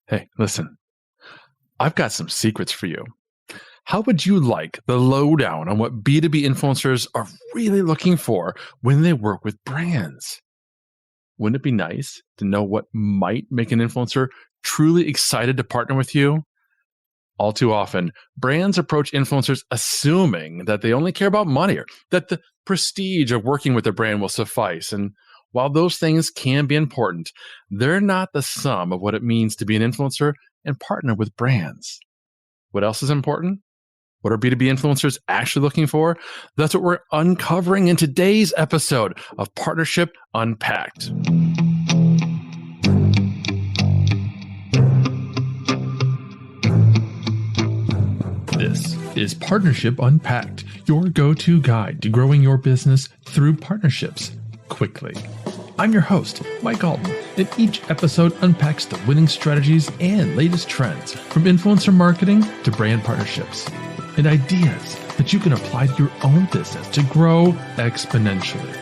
Hey, listen, I've got some secrets for you. How would you like the lowdown on what B2B influencers are really looking for when they work with brands? Wouldn't it be nice to know what might make an influencer truly excited to partner with you? All too often, brands approach influencers assuming that they only care about money or that the prestige of working with a brand will suffice. And while those things can be important, they're not the sum of what it means to be an influencer and partner with brands. What else is important? What are B2B influencers actually looking for? That's what we're uncovering in today's episode of Partnership Unpacked. This is Partnership Unpacked, your go-to guide to growing your business through partnerships quickly. I'm your host, Mike Allton, and each episode unpacks the winning strategies and latest trends from influencer marketing to brand partnerships and ideas that you can apply to your own business to grow exponentially.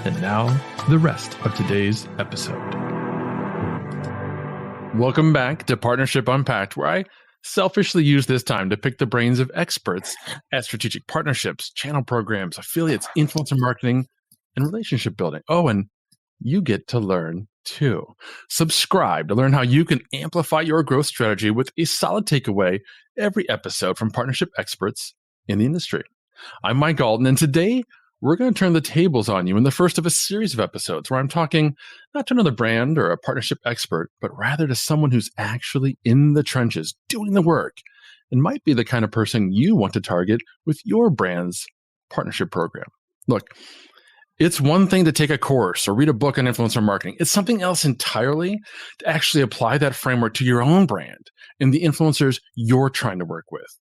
And now, the rest of today's episode. Welcome back to Partnership Unpacked, where I selfishly use this time to pick the brains of experts at strategic partnerships, channel programs, affiliates, influencer marketing, and relationship building. Oh, and you get to learn too. Subscribe to learn how you can amplify your growth strategy with a solid takeaway every episode from partnership experts in the industry. I'm Mike Allton, and today we're going to turn the tables on you in the first of a series of episodes where I'm talking not to another brand or a partnership expert, but rather to someone who's actually in the trenches doing the work and might be the kind of person you want to target with your brand's partnership program. Look, it's one thing to take a course or read a book on influencer marketing. It's something else entirely to actually apply that framework to your own brand and the influencers you're trying to work with.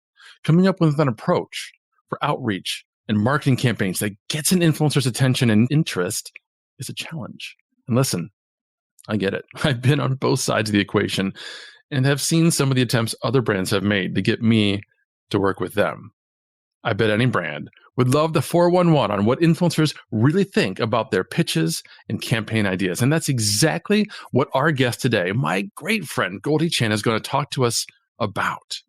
Coming up with an approach for outreach and marketing campaigns that gets an influencer's attention and interest is a challenge. And listen, I get it. I've been on both sides of the equation and have seen some of the attempts other brands have made to get me to work with them. I bet any brand would love the 411 on what influencers really think about their pitches and campaign ideas. And that's exactly what our guest today, my great friend Goldie Chan, is going to talk to us about.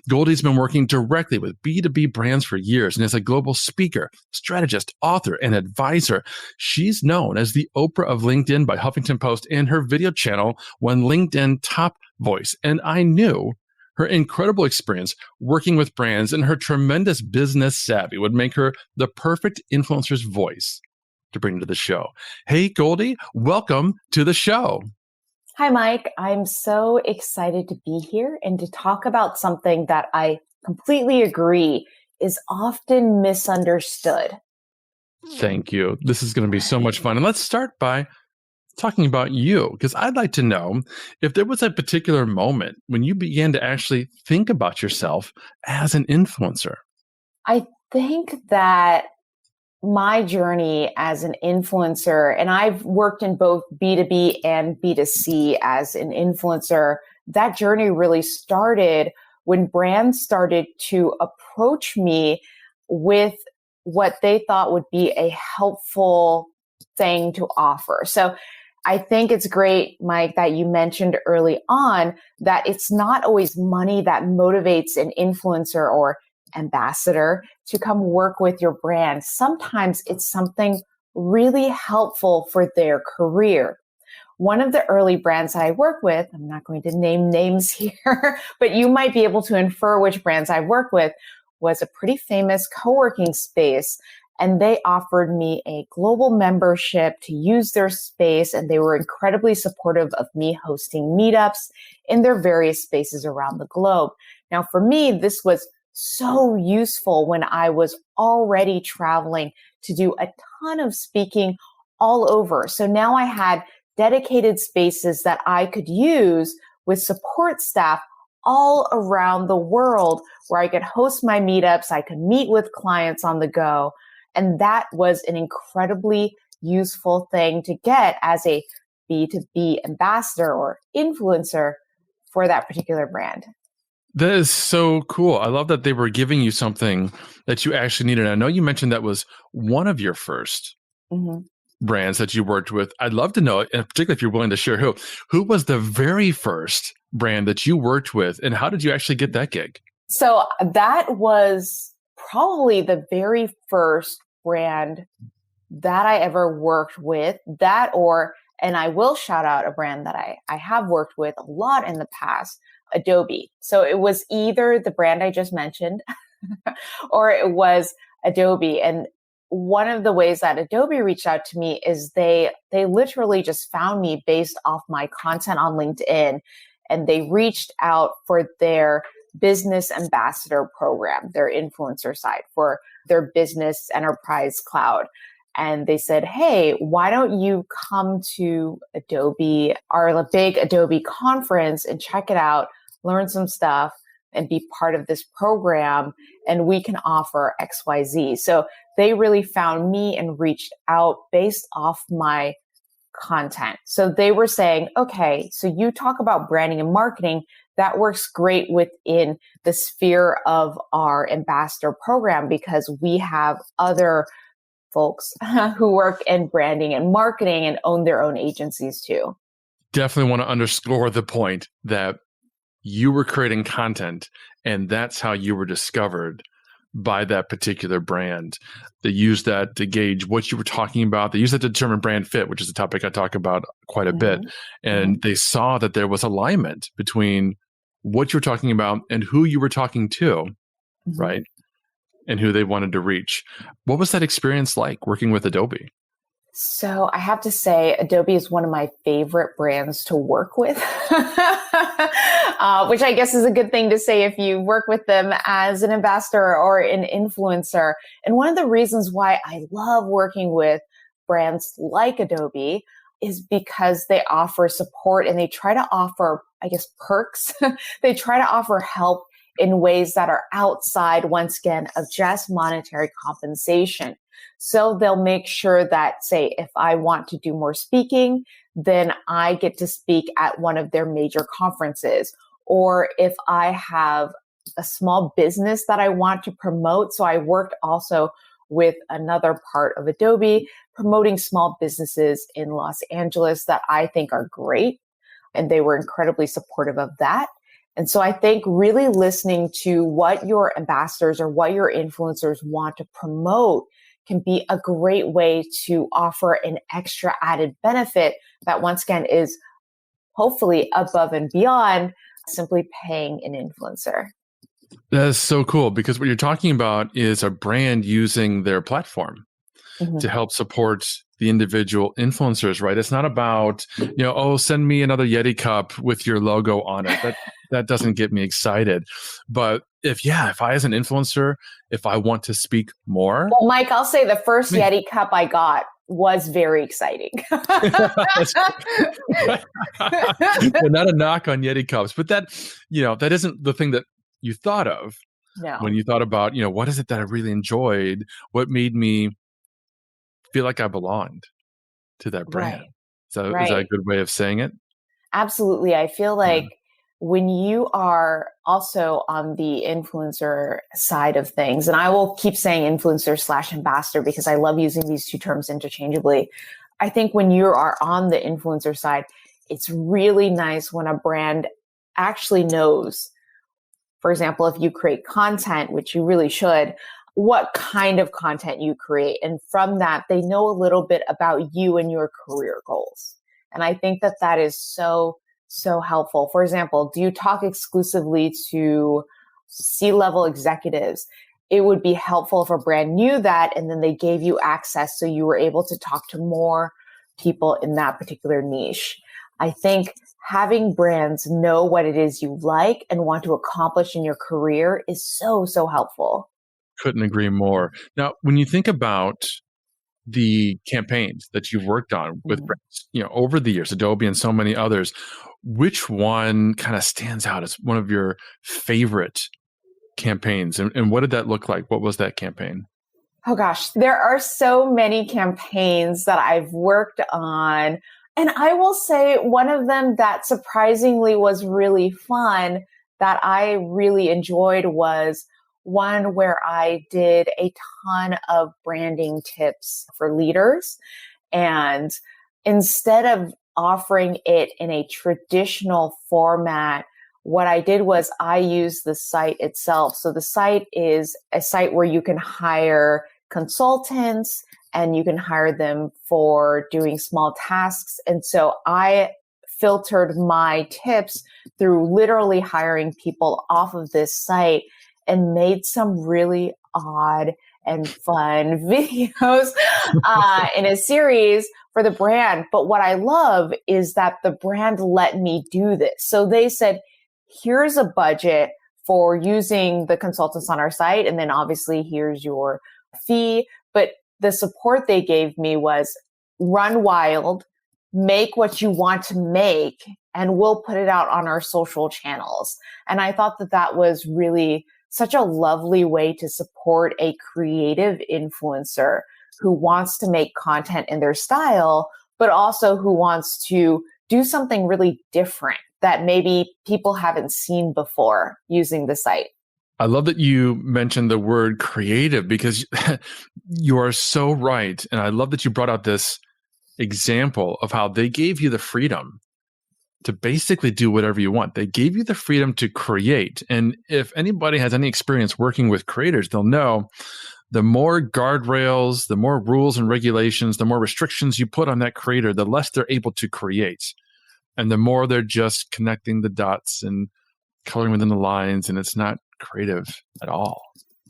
Goldie's been working directly with B2B brands for years and is a global speaker, strategist, author, and advisor. She's known as the Oprah of LinkedIn by Huffington Post, and her video channel won LinkedIn Top Voice. And I knew her incredible experience working with brands and her tremendous business savvy would make her the perfect influencer's voice to bring to the show. Hey, Goldie, welcome to the show. Hi, Mike. I'm so excited to be here and to talk about something that I completely agree is often misunderstood. Thank you. This is going to be so much fun. And let's start by talking about you, because I'd like to know if there was a particular moment when you began to actually think about yourself as an influencer. I think that my journey as an influencer, and I've worked in both B2B and B2C as an influencer, that journey really started when brands started to approach me with what they thought would be a helpful thing to offer. So I think it's great, Mike, that you mentioned early on that it's not always money that motivates an influencer or ambassador to come work with your brand. Sometimes it's something really helpful for their career. One of the early brands that I work with, I'm not going to name names here, but you might be able to infer which brands I work with, was a pretty famous co-working space. And they offered me a global membership to use their space. And they were incredibly supportive of me hosting meetups in their various spaces around the globe. Now, for me, this was so useful when I was already traveling to do a ton of speaking all over. So now I had dedicated spaces that I could use with support staff all around the world where I could host my meetups. I could meet with clients on the go. And that was an incredibly useful thing to get as a B2B ambassador or influencer for that particular brand. That is so cool. I love that they were giving you something that you actually needed. I know you mentioned that was one of your first brands that you worked with. I'd love to know, and particularly if you're willing to share who was the very first brand that you worked with, and how did you actually get that gig? So that was probably the very first brand that I ever worked with, and I will shout out a brand that I have worked with a lot in the past, Adobe. So it was either the brand I just mentioned or it was Adobe. And one of the ways that Adobe reached out to me is they literally just found me based off my content on LinkedIn, and they reached out for their business ambassador program, their influencer side for their business enterprise cloud. And they said, hey, why don't you come to Adobe, our big Adobe conference, and check it out, learn some stuff, and be part of this program, and we can offer XYZ. So they really found me and reached out based off my content. So they were saying, okay, so you talk about branding and marketing, that works great within the sphere of our ambassador program because we have other folks who work in branding and marketing and own their own agencies too. Definitely want to underscore the point that you were creating content, and that's how you were discovered by that particular brand. They used that to gauge what you were talking about. They used that to determine brand fit, which is a topic I talk about quite a bit. And they saw that there was alignment between what you were talking about and who you were talking to, right? And who they wanted to reach. What was that experience like working with Adobe? So I have to say, Adobe is one of my favorite brands to work with, which I guess is a good thing to say if you work with them as an ambassador or an influencer. And one of the reasons why I love working with brands like Adobe is because they offer support and they try to offer, I guess, perks. They try to offer help in ways that are outside, once again, of just monetary compensation. So they'll make sure that, say, if I want to do more speaking, then I get to speak at one of their major conferences. Or if I have a small business that I want to promote. So I worked also with another part of Adobe promoting small businesses in Los Angeles that I think are great. And they were incredibly supportive of that. And so I think really listening to what your ambassadors or what your influencers want to promote can be a great way to offer an extra added benefit that once again is hopefully above and beyond simply paying an influencer. That is so cool because what you're talking about is a brand using their platform to help support the individual influencers, right? It's not about, oh, send me another Yeti cup with your logo on it. That doesn't get me excited. But if I, as an influencer, if I want to speak more. Well, Mike, I'll say the first Yeti cup I got was very exciting. Well, not a knock on Yeti cups, but that isn't the thing that you thought of when you thought about, what is it that I really enjoyed? What made me feel like I belonged to that brand? Right. Is that a good way of saying it? Absolutely. I feel like when you are also on the influencer side of things, and I will keep saying influencer / ambassador because I love using these two terms interchangeably. I think when you are on the influencer side, it's really nice when a brand actually knows, for example, if you create content, which you really should, what kind of content you create. And from that, they know a little bit about you and your career goals. And I think that that is so helpful. For example, do you talk exclusively to C-level executives? It would be helpful if a brand knew that and then they gave you access so you were able to talk to more people in that particular niche. I think having brands know what it is you like and want to accomplish in your career is so helpful. Couldn't agree more. Now, when you think about the campaigns that you've worked on with brands, over the years, Adobe and so many others, which one kind of stands out as one of your favorite campaigns? And what did that look like? What was that campaign? Oh gosh, there are so many campaigns that I've worked on. And I will say one of them that surprisingly was really fun that I really enjoyed was one where I did a ton of branding tips for leaders. And instead of offering it in a traditional format, what I did was I used the site itself. So the site is a site where you can hire consultants and you can hire them for doing small tasks. And so I filtered my tips through literally hiring people off of this site and made some really odd and fun videos in a series for the brand. But what I love is that the brand let me do this. So they said, here's a budget for using the consultants on our site. And then obviously here's your fee. But the support they gave me was run wild, make what you want to make, and we'll put it out on our social channels. And I thought that that was really such a lovely way to support a creative influencer who wants to make content in their style, but also who wants to do something really different that maybe people haven't seen before using the site. I love that you mentioned the word creative because you are so right. And I love that you brought out this example of how they gave you the freedom to basically do whatever you want. They gave you the freedom to create. And if anybody has any experience working with creators, they'll know the more guardrails, the more rules and regulations, the more restrictions you put on that creator, the less they're able to create. And the more they're just connecting the dots and coloring within the lines, and it's not creative at all,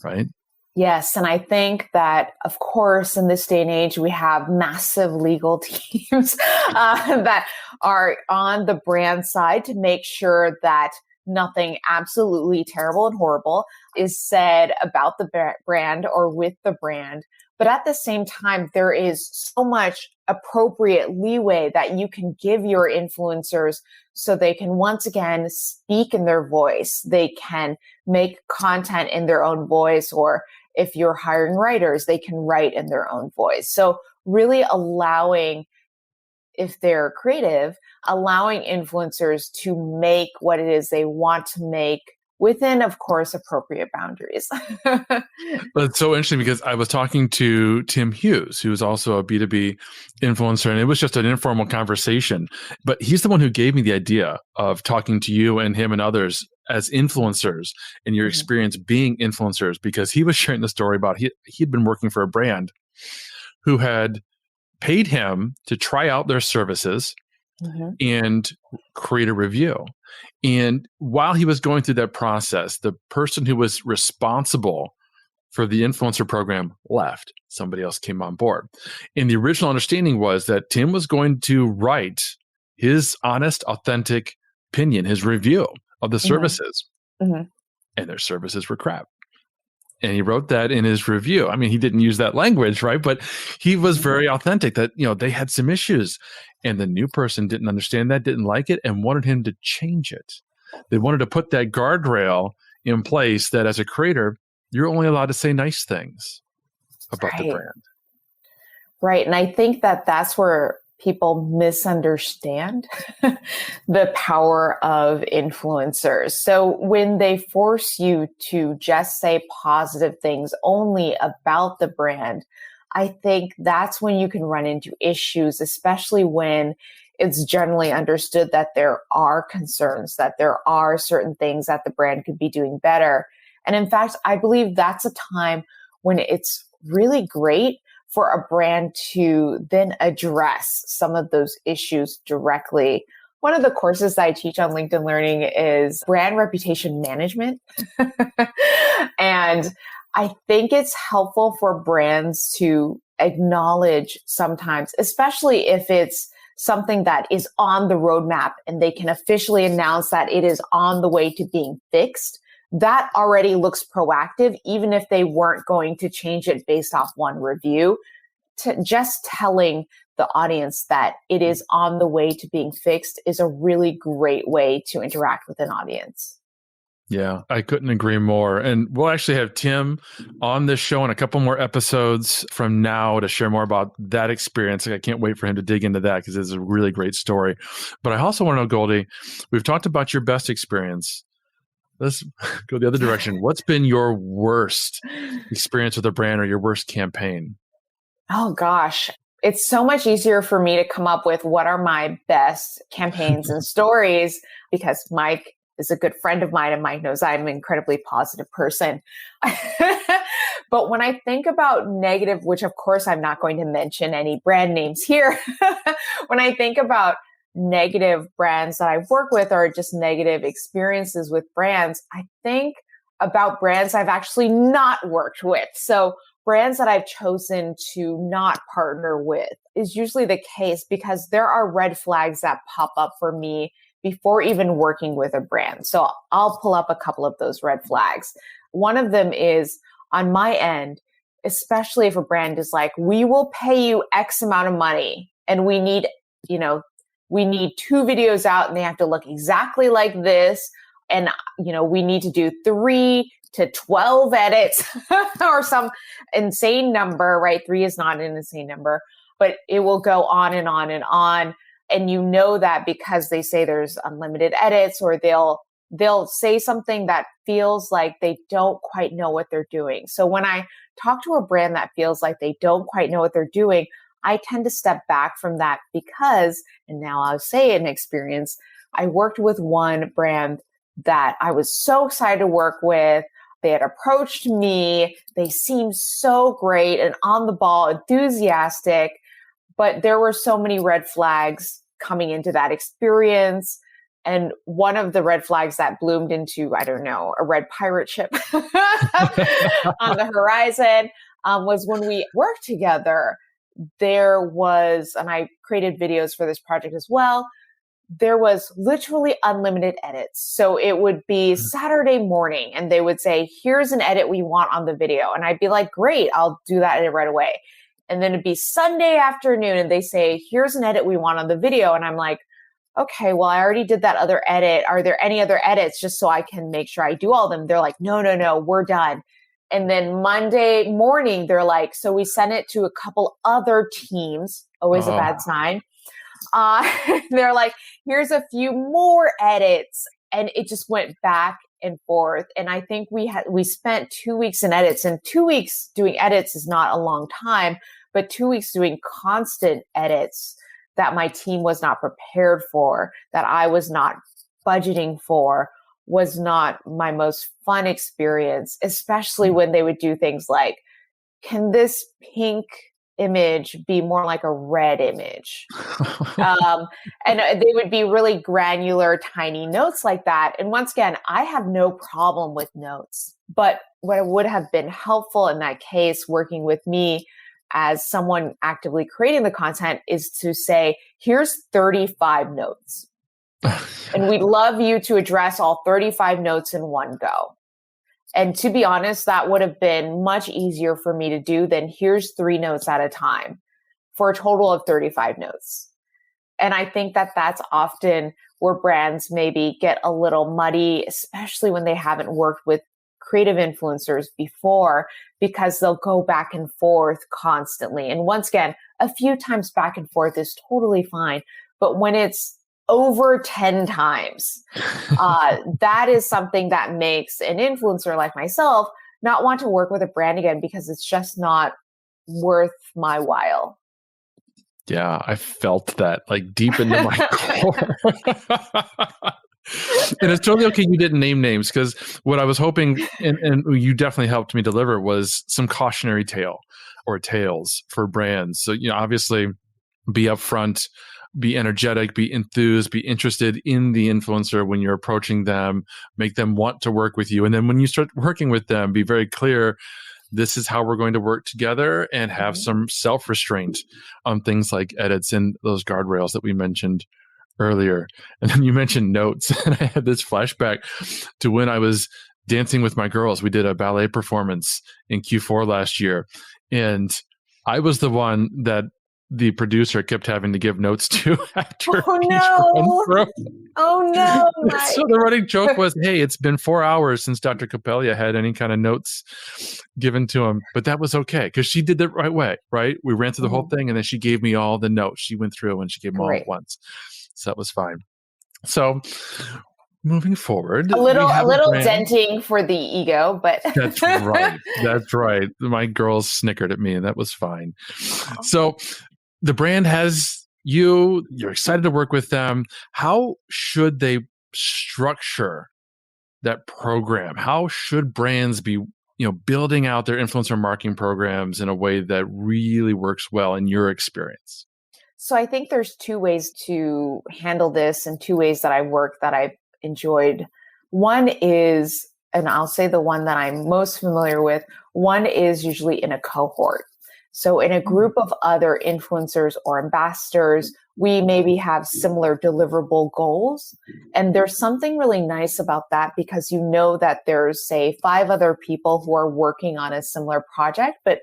right? Yes. And I think that, of course, in this day and age, we have massive legal teams that are on the brand side to make sure that nothing absolutely terrible and horrible is said about the brand or with the brand. But at the same time, there is so much appropriate leeway that you can give your influencers so they can once again speak in their voice. They can make content in their own voice, or if you're hiring writers, they can write in their own voice. So really allowing, if they're creative, allowing influencers to make what it is they want to make within, of course, appropriate boundaries. But it's so interesting because I was talking to Tim Hughes, who's also a B2B influencer, and it was just an informal conversation. But he's the one who gave me the idea of talking to you and him and others as influencers and your experience being influencers, because he was sharing the story about he'd been working for a brand who had paid him to try out their services and create a review. And while he was going through that process, the person who was responsible for the influencer program left. Somebody else came on board. And the original understanding was that Tim was going to write his honest, authentic opinion, his review of the services. And their services were crap. And he wrote that in his review. I mean, he didn't use that language, right? But he was very authentic that, they had some issues. And the new person didn't understand that, didn't like it, and wanted him to change it. They wanted to put that guardrail in place that as a creator, you're only allowed to say nice things about the brand. Right. And I think that that's where people misunderstand the power of influencers. So when they force you to just say positive things only about the brand, I think that's when you can run into issues, especially when it's generally understood that there are concerns, that there are certain things that the brand could be doing better. And in fact, I believe that's a time when it's really great for a brand to then address some of those issues directly. One of the courses that I teach on LinkedIn Learning is brand reputation management. And I think it's helpful for brands to acknowledge sometimes, especially if it's something that is on the roadmap and they can officially announce that it is on the way to being fixed. That already looks proactive, even if they weren't going to change it based off one review. To just telling the audience that it is on the way to being fixed is a really great way to interact with an audience. Yeah, I couldn't agree more. And we'll actually have Tim on this show in a couple more episodes from now to share more about that experience. I can't wait for him to dig into that because it's a really great story. But I also want to know, Goldie, we've talked about your best experience. Let's go the other direction. What's been your worst experience with a brand or your worst campaign? Oh, gosh. It's so much easier for me to come up with what are my best campaigns and stories because Mike is a good friend of mine and Mike knows I'm an incredibly positive person. But when I think about negative, which of course I'm not going to mention any brand names here, when I think about negative brands that I've worked with or just negative experiences with brands, I think about brands I've actually not worked with. So brands that I've chosen to not partner with is usually the case because there are red flags that pop up for me before even working with a brand. So I'll pull up a couple of those red flags. One of them is on my end, especially if a brand is like, we will pay you X amount of money and we need 2 videos out and they have to look exactly like this. And, we need to do 3 to 12 edits or some insane number, right? 3 is not an insane number, but it will go on and on and on. And you know that because they say there's unlimited edits or they'll say something that feels like they don't quite know what they're doing. So when I talk to a brand that feels like they don't quite know what they're doing, I tend to step back from that because, and now I'll say an experience, I worked with one brand that I was so excited to work with. They had approached me. They seemed so great and on the ball, enthusiastic, but there were so many red flags coming into that experience. And one of the red flags that bloomed into, I don't know, a red pirate ship on the horizon was when we worked together, there was, and I created videos for this project as well, there was literally unlimited edits. So it would be Saturday morning and they would say, here's an edit we want on the video. And I'd be like, great, I'll do that edit right away. And then it'd be Sunday afternoon and they say, here's an edit we want on the video. And I'm like, okay, well, I already did that other edit. Are there any other edits just so I can make sure I do all of them? They're like, no, we're done. And then Monday morning, they're like, so we sent it to a couple other teams, always a bad sign. They're like, here's a few more edits. And it just went back and forth. And I think we spent 2 weeks in edits, and 2 weeks doing edits is not a long time, but 2 weeks doing constant edits that my team was not prepared for, that I was not budgeting for, was not my most fun experience, especially when they would do things like, can this image be more like a red image? And they would be really granular, tiny notes like that. And once again, I have no problem with notes, but what would have been helpful in that case, working with me as someone actively creating the content, is to say, here's 35 notes. And we'd love you to address all 35 notes in one go. And to be honest, that would have been much easier for me to do than here's 3 notes at a time for a total of 35 notes. And I think that that's often where brands maybe get a little muddy, especially when they haven't worked with creative influencers before, because they'll go back and forth constantly. And once again, a few times back and forth is totally fine. But when it's over 10 times, that is something that makes an influencer like myself not want to work with a brand again, because it's just not worth my while. Yeah, I felt that like deep into my core. And it's totally okay you didn't name names, because what I was hoping, and you definitely helped me deliver, was some cautionary tale or tales for brands. So, obviously be upfront, be energetic, be enthused, be interested in the influencer when you're approaching them, make them want to work with you. And then when you start working with them, be very clear, this is how we're going to work together, and have some self-restraint on things like edits and those guardrails that we mentioned earlier. And then you mentioned notes, and I had this flashback to when I was dancing with my girls. We did a ballet performance in Q4 last year, and I was the one that the producer kept having to give notes to after each run through. Oh no! Mike. So the running joke was, "Hey, it's been 4 hours since Dr. Capellia had any kind of notes given to him," but that was okay because she did the right way. Right? We ran through the whole thing, and then she gave me all the notes. She went through and she gave them all at once, so that was fine. So moving forward, a little denting for the ego, but that's right. That's right. My girls snickered at me, and that was fine. So the brand has you're excited to work with them. How should they structure that program? How should brands be, building out their influencer marketing programs in a way that really works well in your experience? So I think there's two ways to handle this and two ways that I work that I've enjoyed. One is, and I'll say the one that I'm most familiar with, one is usually in a cohort. So in a group of other influencers or ambassadors, we maybe have similar deliverable goals. And there's something really nice about that because you know that there's, say, 5 other people who are working on a similar project, but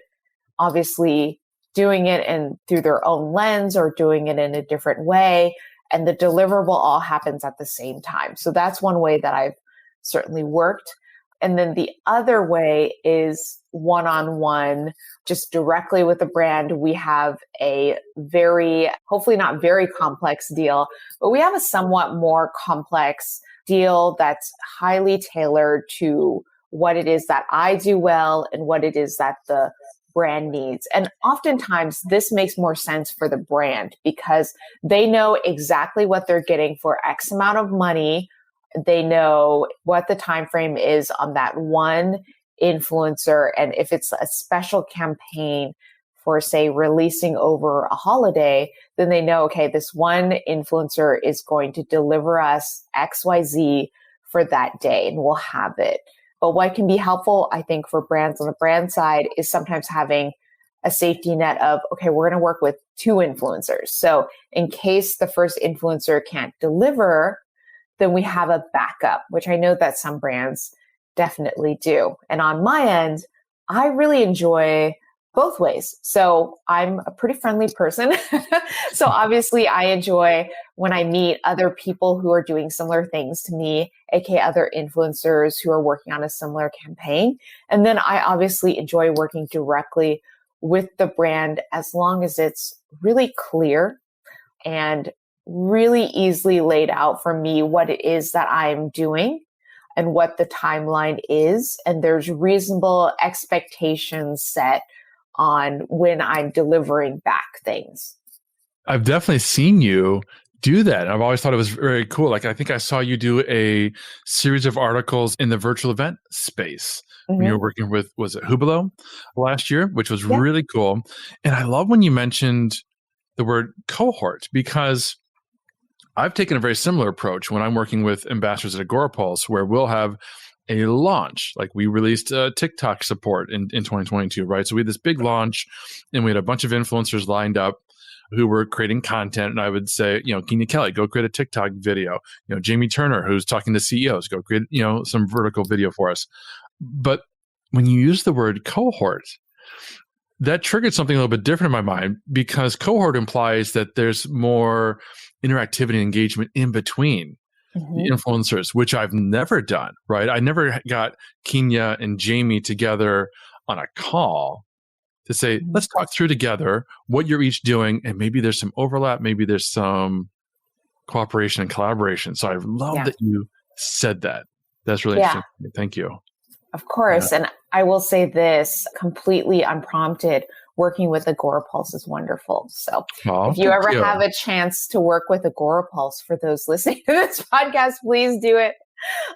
obviously doing it through their own lens or doing it in a different way. And the deliverable all happens at the same time. So that's one way that I've certainly worked. And then the other way is one-on-one, just directly with the brand. We have a hopefully not very complex deal, but we have a somewhat more complex deal that's highly tailored to what it is that I do well and what it is that the brand needs. And oftentimes this makes more sense for the brand because they know exactly what they're getting for X amount of money. They know what the time frame is on that one influencer. And if it's a special campaign for, say, releasing over a holiday, then they know, okay, this one influencer is going to deliver us XYZ for that day and we'll have it. But what can be helpful, I think, for brands on the brand side is sometimes having a safety net of, okay, we're going to work with 2 influencers. So in case the first influencer can't deliver, then we have a backup, which I know that some brands definitely do. And on my end, I really enjoy both ways. So I'm a pretty friendly person. So obviously I enjoy when I meet other people who are doing similar things to me, aka other influencers who are working on a similar campaign. And then I obviously enjoy working directly with the brand as long as it's really clear and really easily laid out for me what it is that I'm doing and what the timeline is. And there's reasonable expectations set on when I'm delivering back things. I've definitely seen you do that. I've always thought it was very cool. Like, I think I saw you do a series of articles in the virtual event space when you were working with, was it Hubelo last year, which was really cool. And I love when you mentioned the word cohort because I've taken a very similar approach when I'm working with ambassadors at Agorapulse, where we'll have a launch. Like we released TikTok support in 2022, right? So we had this big launch and we had a bunch of influencers lined up who were creating content. And I would say, Kenya Kelly, go create a TikTok video. Jamie Turner, who's talking to CEOs, go create, some vertical video for us. But when you use the word cohort, that triggered something a little bit different in my mind because cohort implies that there's more interactivity and engagement in between the influencers, which I've never done, right? I never got Kenya and Jamie together on a call to say, let's talk through together what you're each doing. And maybe there's some overlap. Maybe there's some cooperation and collaboration. So I love that you said that. That's really interesting. Thank you. Of course. And I will say this, completely unprompted, working with Agorapulse is wonderful. So if you ever have a chance to work with Agorapulse, for those listening to this podcast, please do it.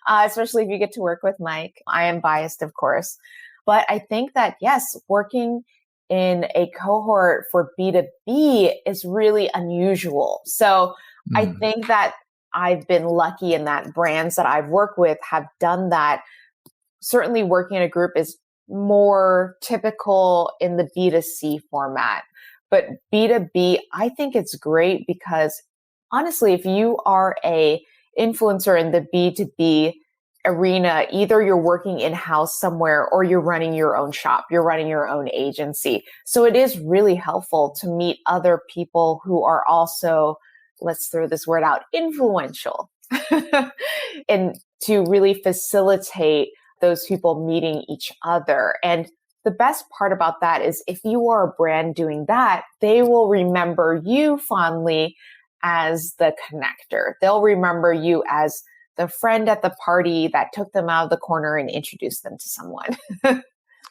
Especially if you get to work with Mike. I am biased, of course. But I think that, yes, working in a cohort for B2B is really unusual. So I think that I've been lucky in that brands that I've worked with have done that. Certainly working in a group is more typical in the B2C format. But B2B, I think it's great because honestly, if you are a influencer in the B2B arena, either you're working in-house somewhere or you're running your own shop, you're running your own agency. So it is really helpful to meet other people who are also, let's throw this word out, influential, and to really facilitate those people meeting each other. And the best part about that is if you are a brand doing that, they will remember you fondly as the connector. They'll remember you as the friend at the party that took them out of the corner and introduced them to someone.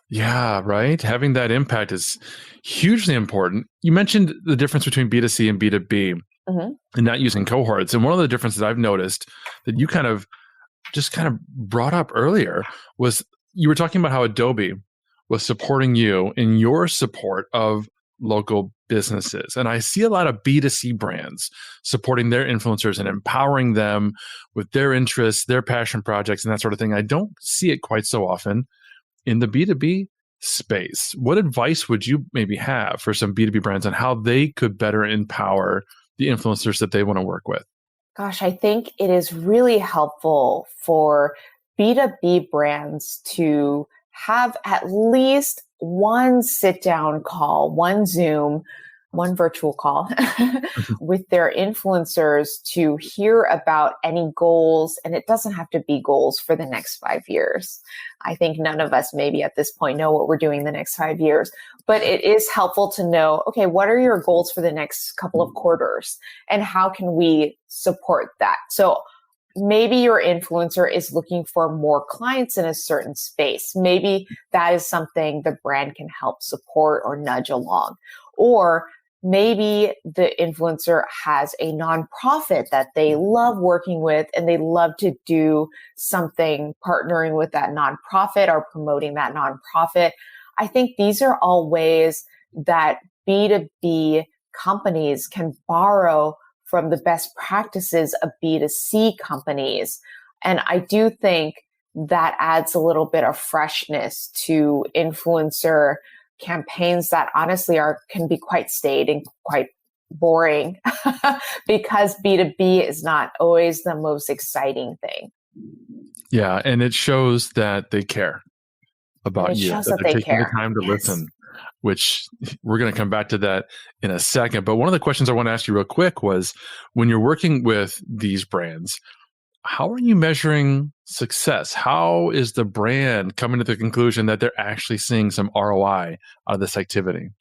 Yeah, right. Having that impact is hugely important. You mentioned the difference between B2C and B2B Mm-hmm. and not using cohorts. And one of the differences I've noticed that you kind of brought up earlier was you were talking about how Adobe was supporting you in your support of local businesses. And I see a lot of B2C brands supporting their influencers and empowering them with their interests, their passion projects, and that sort of thing. I don't see it quite so often in the B2B space. What advice would you maybe have for some B2B brands on how they could better empower the influencers that they want to work with? Gosh, I think it is really helpful for B2B brands to have at least one sit down call, one Zoom, one virtual call with their influencers to hear about any goals. And it doesn't have to be goals for the next 5 years. I think none of us maybe at this point know what we're doing the next 5 years, but it is helpful to know, okay, what are your goals for the next couple of quarters and how can we support that? So maybe your influencer is looking for more clients in a certain space. Maybe that is something the brand can help support or nudge along. Or maybe the influencer has a nonprofit that they love working with and they love to do something partnering with that nonprofit or promoting that nonprofit. I think these are all ways that B2B companies can borrow from the best practices of B2C companies. And I do think that adds a little bit of freshness to influencer campaigns that honestly can be quite staid and quite boring because B2B is not always the most exciting thing. Yeah, and it shows that they care about you, shows that that they're they taking the care. time to Yes. listen, which we're going to come back to that in a second. But one of the questions I want to ask you real quick was, when you're working with these brands, how are you measuring success? How is the brand coming to the conclusion that they're actually seeing some ROI out of this activity?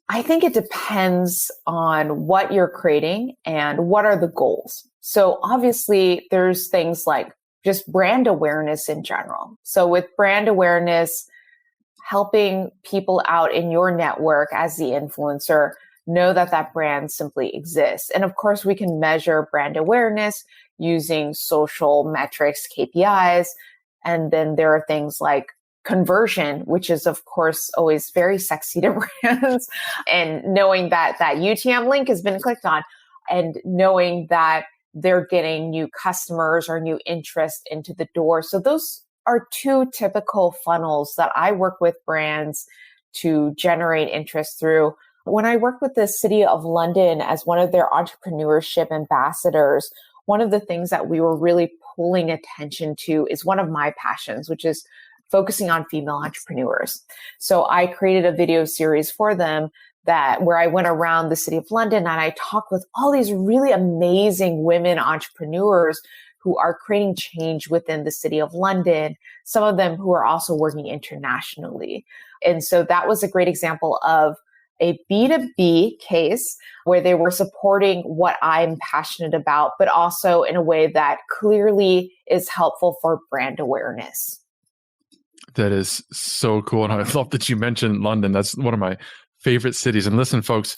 I think it depends on what you're creating and what are the goals. So obviously there's things like just brand awareness in general. So with brand awareness, helping people out in your network as the influencer know that that brand simply exists. And of course, we can measure brand awareness using social metrics, KPIs. And then there are things like conversion, which is of course always very sexy to brands, and knowing that that UTM link has been clicked on and knowing that they're getting new customers or new interest into the door. So those are two typical funnels that I work with brands to generate interest through. When I worked with the City of London as one of their entrepreneurship ambassadors, one of the things that we were really pulling attention to is one of my passions, which is focusing on female entrepreneurs. So I created a video series for them where I went around the City of London and I talked with all these really amazing women entrepreneurs who are creating change within the City of London, some of them who are also working internationally. And so that was a great example of a B2B case where they were supporting what I'm passionate about, but also in a way that clearly is helpful for brand awareness. That is so cool. And I love that you mentioned London. That's one of my favorite cities. And listen, folks,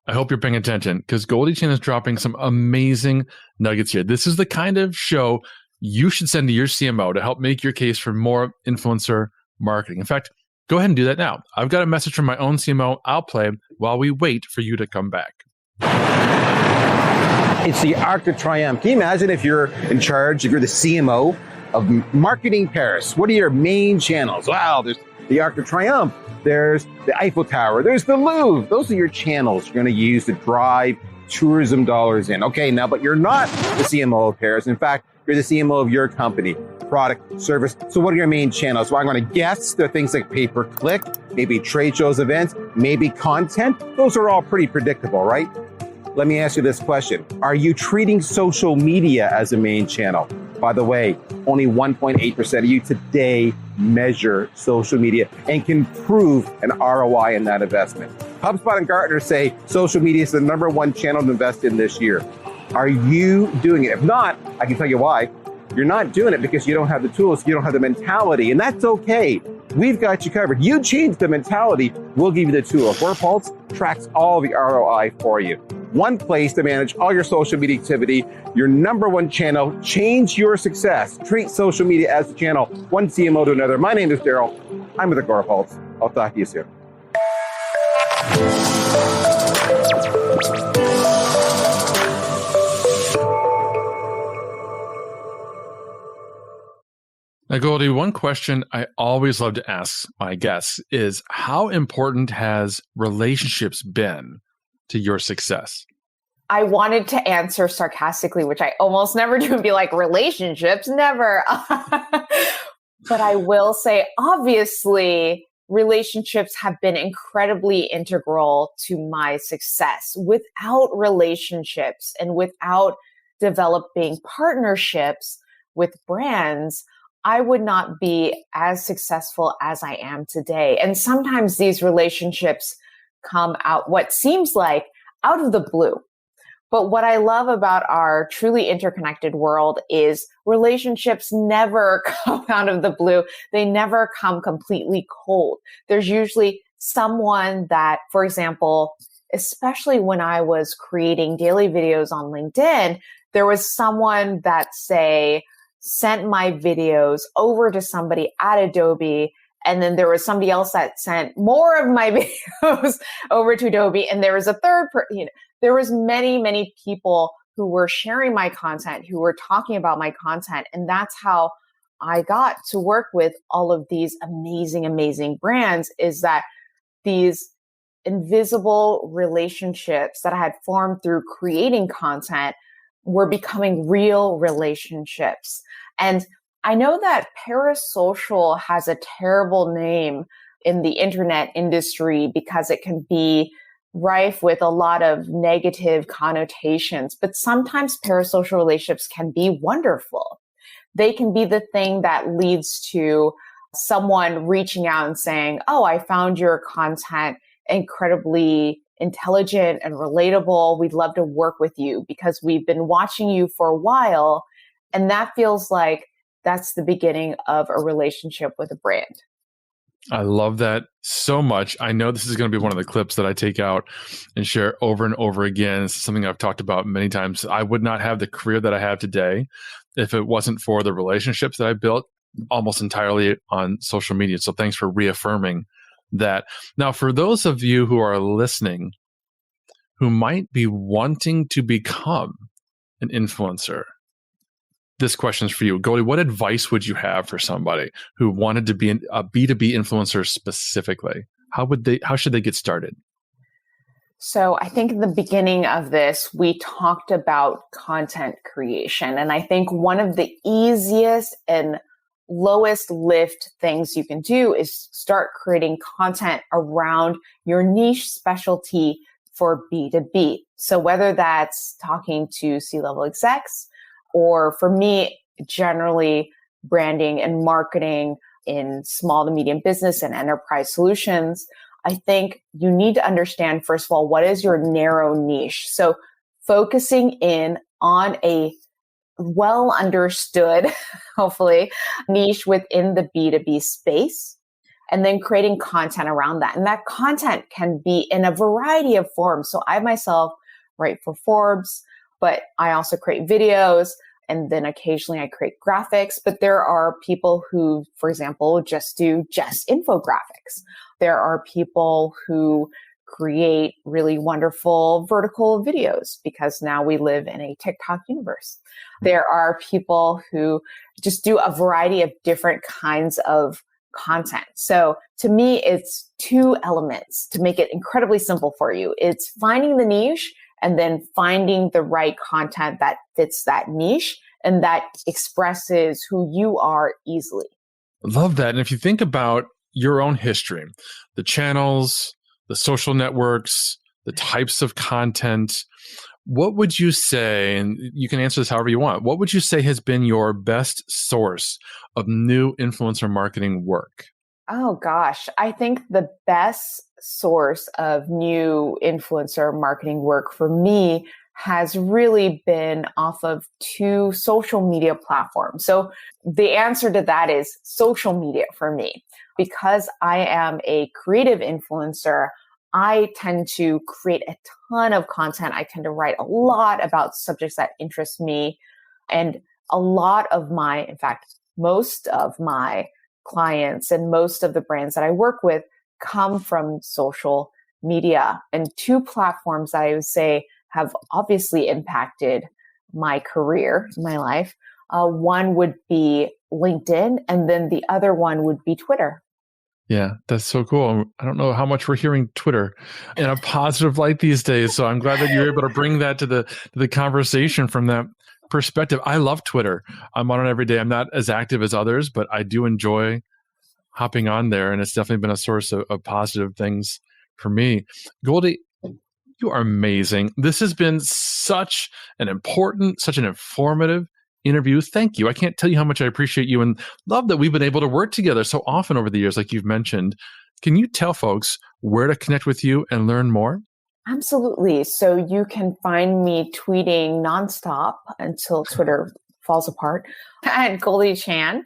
I hope you're paying attention because Goldie Chan is dropping some amazing nuggets here. This is the kind of show you should send to your CMO to help make your case for more influencer marketing. In fact, go ahead and do that now. I've got a message from my own CMO I'll play while we wait for you to come back. It's the Arc de Triomphe. Can you imagine if you're in charge, if you're the CMO of Marketing Paris? What are your main channels? Wow, there's the Arc de Triomphe. There's the Eiffel Tower. There's the Louvre. Those are your channels you're going to use to drive tourism dollars in. Okay, now, but you're not the CMO of Paris. In fact, you're the CMO of your company, product, service. So what are your main channels? Well, I'm going to guess there are things like pay-per-click, maybe trade shows, events, maybe content. Those are all pretty predictable, right? Let me ask you this question. Are you treating social media as a main channel? By the way, only 1.8% of you today measure social media and can prove an ROI in that investment. HubSpot and Gartner say social media is the #1 channel to invest in this year. Are you doing it? If not, I can tell you why. You're not doing it because you don't have the tools, you don't have the mentality, and that's okay. we've got you covered. You change the mentality, we'll give you the tool. Gorpulse tracks all the ROI for you. One place to manage all your social media activity, your number one channel. Change your success. Treat social media as a channel, one CMO to another. My name is Daryl. I'm with the Gorpulse. I'll talk to you soon. Now, Goldie, one question I always love to ask my guests is, how important has relationships been to your success? I wanted to answer sarcastically, which I almost never do, and be like, relationships, never. But I will say, obviously, relationships have been incredibly integral to my success. Without relationships and without developing partnerships with brands, I would not be as successful as I am today. And sometimes these relationships come out what seems like out of the blue. But what I love about our truly interconnected world is relationships never come out of the blue. They never come completely cold. There's usually someone that, for example, especially when I was creating daily videos on LinkedIn, there was someone that, say, sent my videos over to somebody at Adobe. And then there was somebody else that sent more of my videos over to Adobe. And there was a third person, there was many people who were sharing my content, who were talking about my content. And that's how I got to work with all of these amazing brands, is that these invisible relationships that I had formed through creating content were becoming real relationships. And I know that parasocial has a terrible name in the internet industry because it can be rife with a lot of negative connotations, but sometimes parasocial relationships can be wonderful. They can be the thing that leads to someone reaching out and saying, oh, I found your content incredibly intelligent and relatable. We'd love to work with you because we've been watching you for a while. And that feels like that's the beginning of a relationship with a brand. I love that so much. I know this is going to be one of the clips that I take out and share over and over again. It's something I've talked about many times. I would not have the career that I have today if it wasn't for the relationships that I built almost entirely on social media. So thanks for reaffirming that. Now, for those of you who are listening, who might be wanting to become an influencer, this question is for you. Goldie, what advice would you have for somebody who wanted to be a B2B influencer specifically? How should they get started? So I think in the beginning of this, we talked about content creation. And I think one of the easiest and lowest lift things you can do is start creating content around your niche specialty for B2B. So whether that's talking to C-level execs, or for me, generally branding and marketing in small to medium business and enterprise solutions, I think you need to understand, first of all, what is your narrow niche? So focusing in on a well understood, hopefully, niche within the B2B space, and then creating content around that. And that content can be in a variety of forms. So I myself write for Forbes, but I also create videos, and then occasionally I create graphics. But there are people who, for example, just do infographics. There are people who create really wonderful vertical videos because now we live in a TikTok universe. There are people who just do a variety of different kinds of content. So to me, it's two elements to make it incredibly simple for you. It's finding the niche and then finding the right content that fits that niche and that expresses who you are easily. Love that. And if you think about your own history, the channels, the social networks, the types of content, what would you say, and you can answer this however you want, what would you say has been your best source of new influencer marketing work? Oh gosh, I think the best source of new influencer marketing work for me has really been off of 2 social media platforms. So the answer to that is social media for me. Because I am a creative influencer, I tend to create a ton of content. I tend to write a lot about subjects that interest me. And a lot of in fact, most of my clients and most of the brands that I work with come from social media. And 2 platforms that I would say have obviously impacted my career, my life. One would be LinkedIn, and then the other one would be Twitter. Yeah, that's so cool. I don't know how much we're hearing Twitter in a positive light these days. So I'm glad that you're able to bring that to the conversation from that perspective. I love Twitter. I'm on it every day. I'm not as active as others, but I do enjoy hopping on there. And it's definitely been a source of positive things for me. Goldie, you are amazing. This has been such an informative interview. Thank you. I can't tell you how much I appreciate you and love that we've been able to work together so often over the years, like you've mentioned. Can you tell folks where to connect with you and learn more? Absolutely. So you can find me tweeting nonstop until Twitter falls apart at Goldie Chan.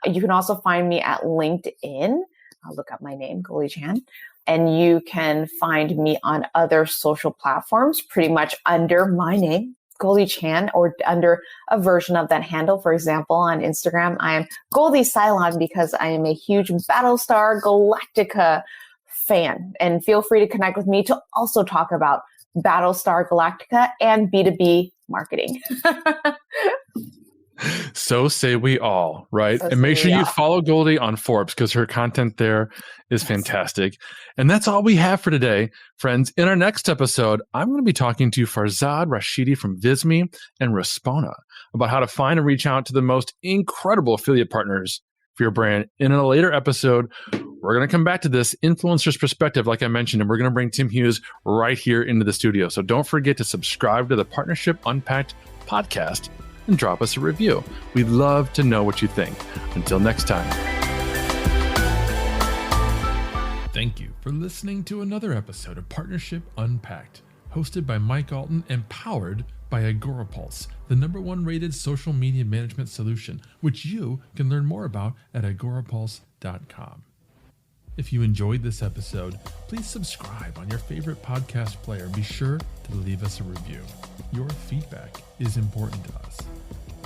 You can also find me at LinkedIn. I'll look up my name, Goldie Chan. And you can find me on other social platforms pretty much under my name, Goldie Chan, or under a version of that handle. For example, on Instagram, I am Goldie Cylon because I am a huge Battlestar Galactica fan. And feel free to connect with me to also talk about Battlestar Galactica and B2B marketing. So say we all, right? So and make sure you all. follow Goldie on Forbes because her content there is fantastic. And that's all we have for today, friends. In our next episode, I'm going to be talking to Farzad Rashidi from Visme and Respona about how to find and reach out to the most incredible affiliate partners for your brand. And in a later episode, we're going to come back to this influencer's perspective, like I mentioned, and we're going to bring Tim Hughes right here into the studio. So don't forget to subscribe to the Partnership Unpacked podcast and drop us a review. We'd love to know what you think. Until next time. Thank you for listening to another episode of Partnership Unpacked, hosted by Mike Allton and powered by AgoraPulse, the #1 rated social media management solution, which you can learn more about at agorapulse.com. If you enjoyed this episode, please subscribe on your favorite podcast player. Be sure to leave us a review. Your feedback is important to us.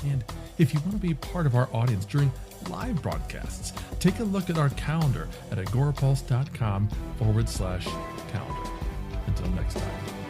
And if you want to be part of our audience during live broadcasts, take a look at our calendar at agorapulse.com/calendar. Until next time.